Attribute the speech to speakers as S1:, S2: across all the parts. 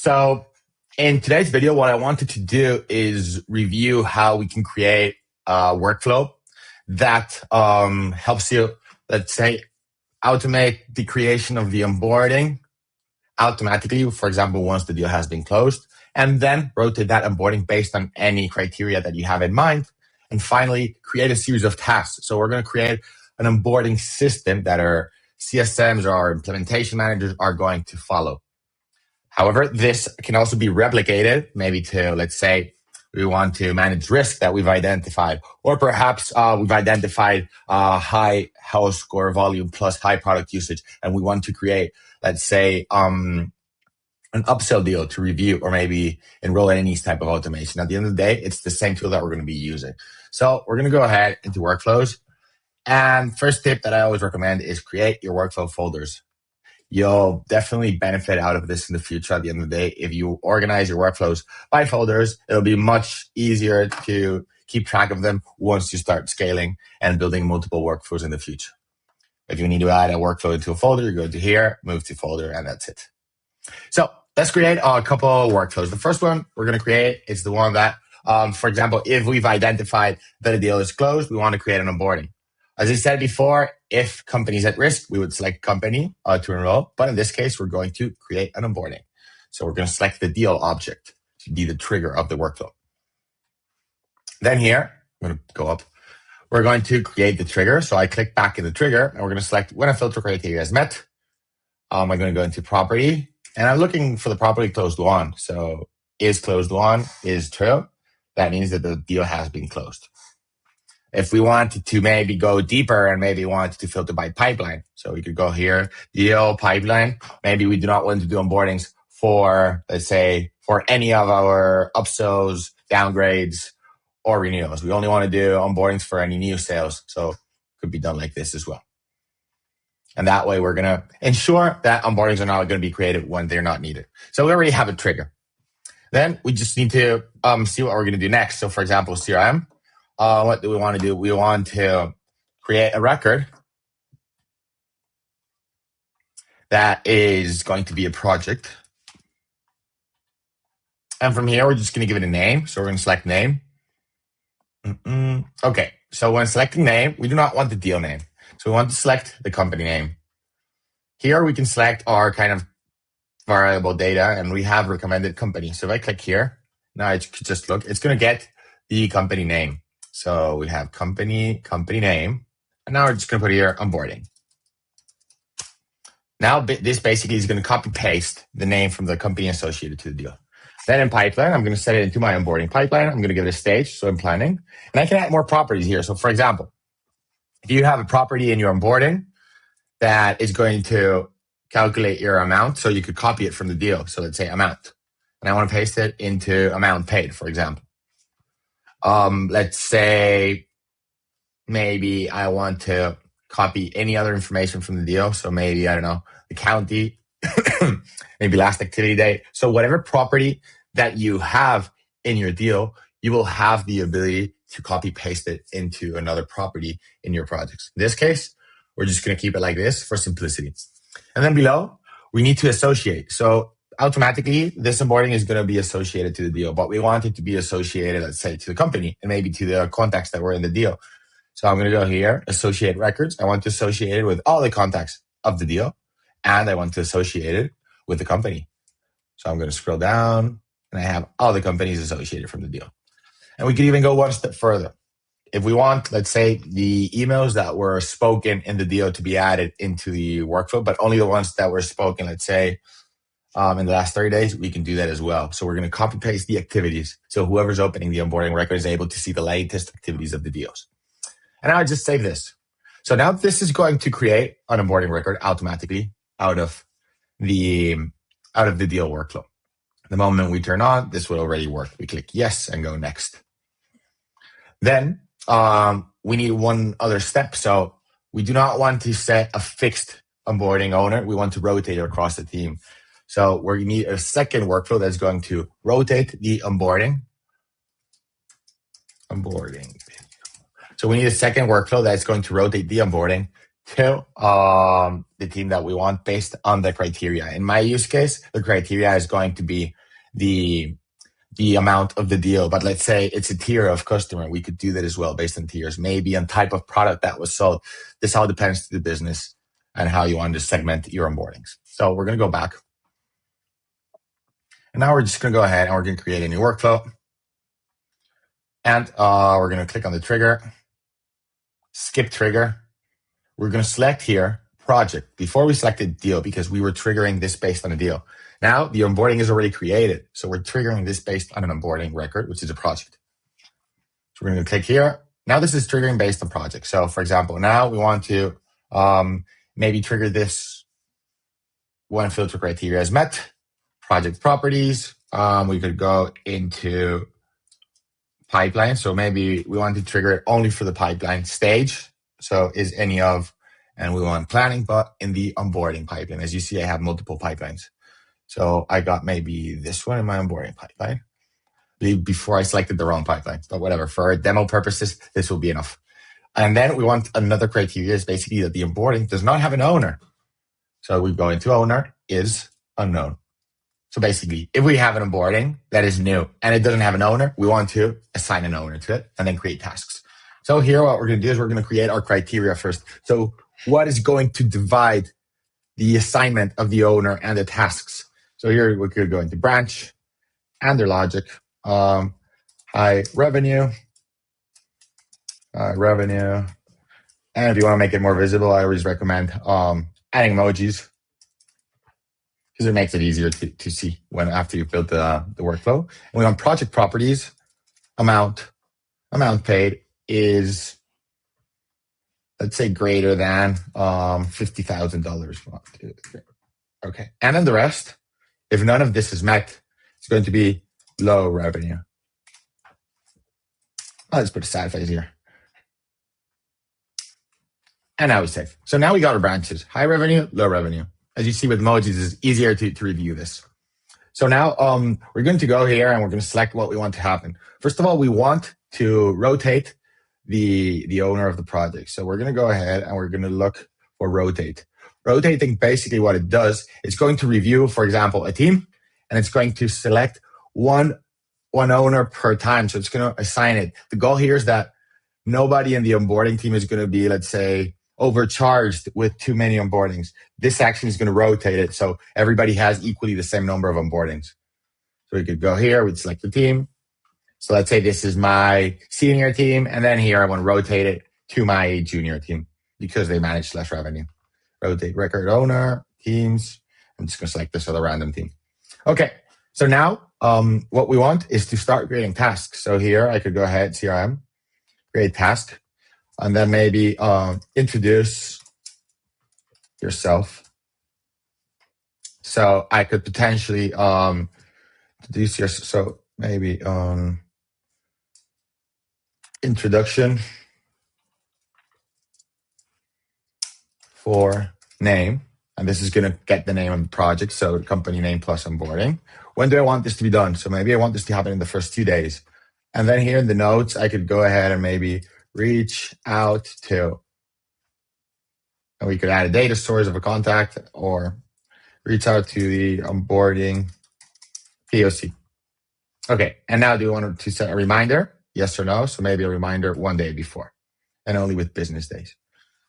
S1: So in today's video, what I wanted to do is review how we can create a workflow that helps you, let's say, automate the creation of the onboarding automatically, for example, once the deal has been closed, and then rotate that onboarding based on any criteria that you have in mind. And finally, create a series of tasks. So we're going to create an onboarding system that our CSMs or our implementation managers are going to follow. However, this can also be replicated, maybe to, let's say, we want to manage risk that we've identified, or perhaps we've identified high health score volume plus high product usage, and we want to create, let's say, an upsell deal to review or maybe enroll in any type of automation. At the end of the day, it's the same tool that we're going to be using. So we're going to go ahead into workflows. And first tip that I always recommend is create your workflow folders. You'll definitely benefit out of this in the future. At the end of the day, if you organize your workflows by folders, it'll be much easier to keep track of them once you start scaling and building multiple workflows in the future. If you need to add a workflow into a folder, you go to here, move to folder, and that's it. So let's create a couple of workflows. The first one we're going to create is the one that, for example, if we've identified that a deal is closed, we want to create an onboarding. As I said before, if company is at risk, we would select company to enroll. But in this case, we're going to create an onboarding. So we're going to select the deal object to be the trigger of the workflow. Then here, I'm going to go up. We're going to create the trigger. So I click back in the trigger and we're going to select when a filter criteria is met. I'm going to go into property and I'm looking for the property closed won. So is closed won is true. That means that the deal has been closed. If we wanted to maybe go deeper and maybe wanted to filter by pipeline, so we could go here, deal pipeline. Maybe we do not want to do onboardings for, let's say, for any of our upsells, downgrades, or renewals. We only want to do onboardings for any new sales. So it could be done like this as well. And that way we're going to ensure that onboardings are not going to be created when they're not needed. So we already have a trigger. Then we just need to see what we're going to do next. So for example, CRM. What do we want to do? We want to create a record that is going to be a project. And from here, we're just going to give it a name. So we're going to select name. Okay. So when selecting name, we do not want the deal name. So we want to select the company name. Here we can select our kind of variable data and we have recommended company. So if I click here, now I just look, it's going to get the company name. So we have company name, and now we're just going to put here onboarding. Now this basically is going to copy paste the name from the company associated to the deal. Then in pipeline, I'm going to set it into my onboarding pipeline. I'm going to give it a stage, so I'm planning. And I can add more properties here. So for example, if you have a property in your onboarding that is going to calculate your amount, so you could copy it from the deal. So let's say amount. And I want to paste it into amount paid, for example. Let's say maybe I want to copy any other information from the deal. So maybe, I don't know, the county, maybe last activity date. So whatever property that you have in your deal, you will have the ability to copy paste it into another property in your projects. In this case, we're just going to keep it like this for simplicity. And then below, we need to associate. So automatically, this onboarding is going to be associated to the deal, but we want it to be associated, let's say, to the company and maybe to the contacts that were in the deal. So I'm going to go here, associate records. I want to associate it with all the contacts of the deal, and I want to associate it with the company. So I'm going to scroll down, and I have all the companies associated from the deal. And we could even go one step further. If we want, let's say, the emails that were spoken in the deal to be added into the workflow, but only the ones that were spoken, let's say, in the last 30 days, we can do that as well. So we're going to copy paste the activities. So whoever's opening the onboarding record is able to see the latest activities of the deals. And now I just save this. So now this is going to create an onboarding record automatically out of the deal workflow. The moment we turn on, this will already work. We click yes and go next. Then we need one other step. So we do not want to set a fixed onboarding owner. We want to rotate it across the team. So we need a second workflow that's going to rotate the onboarding. So we need a second workflow that's going to rotate the onboarding to the team that we want based on the criteria. In my use case, the criteria is going to be the amount of the deal. But let's say it's a tier of customer. We could do that as well based on tiers, maybe on type of product that was sold. This all depends to the business and how you want to segment your onboardings. So we're going to go back. And now we're just going to go ahead and we're going to create a new workflow. And we're going to click on the trigger, skip trigger. We're going to select here project before we selected deal because we were triggering this based on a deal. Now the onboarding is already created. So we're triggering this based on an onboarding record, which is a project. So we're going to click here. Now this is triggering based on project. So for example, now we want to maybe trigger this when filter criteria is met, project properties. We could go into pipeline. So maybe we want to trigger it only for the pipeline stage. So is any of, and we want planning, but in the onboarding pipeline. As you see, I have multiple pipelines. So I got maybe this one in my onboarding pipeline before I selected the wrong pipeline, but whatever. For demo purposes, this will be enough. And then we want another criteria is basically that the onboarding does not have an owner. So we go into owner is unknown. So basically, if we have an onboarding that is new and it doesn't have an owner, we want to assign an owner to it and then create tasks. So here, what we're going to do is we're going to create our criteria first. So what is going to divide the assignment of the owner and the tasks? So here we could go into branch and their logic, high revenue. And if you want to make it more visible, I always recommend adding emojis because it makes it easier to see when after you've built the workflow. And we want project properties, amount paid is, let's say, greater than $50,000. Okay. And then the rest, if none of this is met, it's going to be low revenue. I'll just put a sad face here. And now we save. So now we got our branches, high revenue, low revenue. As you see with emojis, it's easier to review this. So now we're going to go here and we're going to select what we want to happen. First of all, we want to rotate the owner of the project. So we're going to go ahead and we're going to look for rotate. Rotating, basically what it does, it's going to review, for example, a team, and it's going to select one owner per time. So it's going to assign it. The goal here is that nobody in the onboarding team is going to be, let's say, overcharged with too many onboardings. This action is going to rotate it so everybody has equally the same number of onboardings. So we could go here, we'd select the team. So let's say this is my senior team, and then here I want to rotate it to my junior team because they manage less revenue. Rotate record owner, teams. I'm just going to select this other random team. Okay, so now what we want is to start creating tasks. So here I could go ahead, CRM, create task, and then maybe introduce yourself. So I could potentially introduce yourself. So maybe introduction for name. And this is going to get the name of the project. So company name plus onboarding. When do I want this to be done? So maybe I want this to happen in the first 2 days. And then here in the notes, I could go ahead and maybe reach out to, and we could add a data source of a contact or reach out to the onboarding POC. Okay, and now do you want to set a reminder? Yes or no? So maybe a reminder 1 day before and only with business days.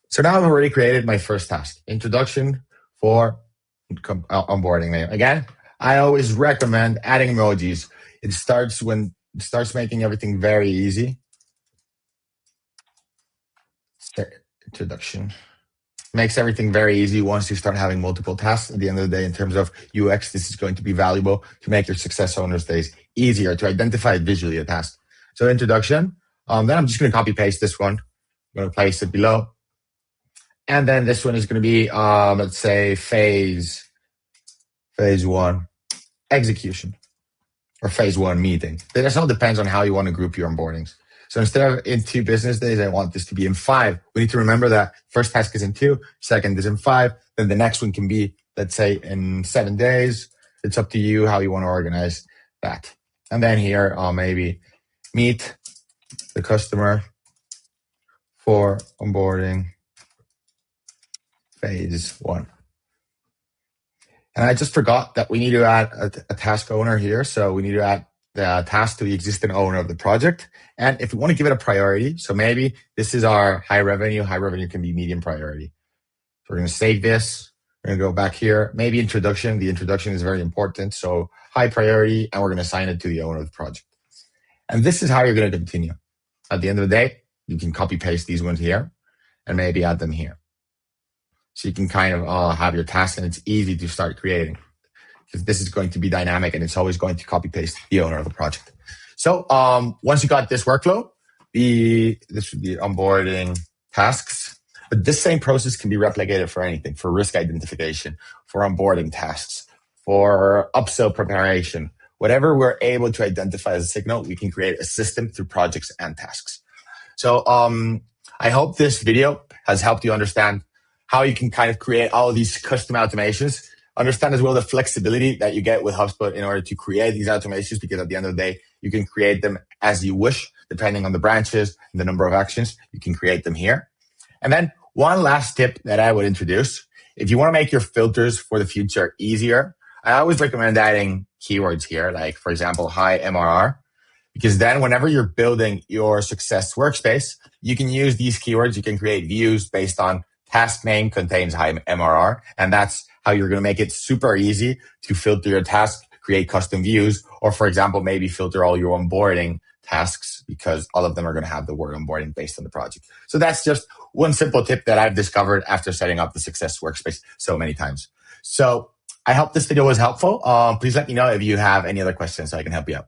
S1: So now I've already created my first task, introduction for onboarding name. Again, I always recommend adding emojis. It starts making everything very easy. Introduction makes everything very easy once you start having multiple tasks. At the end of the day, in terms of UX, this is going to be valuable to make your success owners' days easier to identify visually a task. So introduction, then I'm just going to copy paste this one. I'm going to place it below. And then this one is going to be, let's say, phase 1 execution or phase 1 meeting. This all depends on how you want to group your onboardings. So instead of in 2 business days, I want this to be in 5. We need to remember that first task is in 2, second is in 5. Then the next one can be, let's say, in 7 days. It's up to you how you want to organize that. And then here, maybe meet the customer for onboarding phase 1. And I just forgot that we need to add a task owner here. So we need to add the task to the existing owner of the project. And if we want to give it a priority, so maybe this is our high revenue can be medium priority. So we're going to save this. We're going to go back here. Maybe introduction. The introduction is very important. So high priority, and we're going to assign it to the owner of the project. And this is how you're going to continue. At the end of the day, you can copy paste these ones here and maybe add them here. So you can kind of have your task, and it's easy to start creating because this is going to be dynamic and it's always going to copy paste the owner of the project. So once you got this workflow, this would be onboarding tasks. But this same process can be replicated for anything, for risk identification, for onboarding tasks, for upsell preparation. Whatever we're able to identify as a signal, we can create a system through projects and tasks. So I hope this video has helped you understand how you can kind of create all of these custom automations. Understand as well the flexibility that you get with HubSpot in order to create these automations, because at the end of the day, you can create them as you wish, depending on the branches and the number of actions. You can create them here. And then one last tip that I would introduce, if you want to make your filters for the future easier, I always recommend adding keywords here, like for example, high MRR, because then whenever you're building your success workspace, you can use these keywords. You can create views based on task name contains high MRR, and that's how you're going to make it super easy to filter your task, create custom views, or for example, maybe filter all your onboarding tasks because all of them are going to have the word onboarding based on the project. So that's just one simple tip that I've discovered after setting up the success workspace so many times. So I hope this video was helpful. Please let me know if you have any other questions so I can help you out.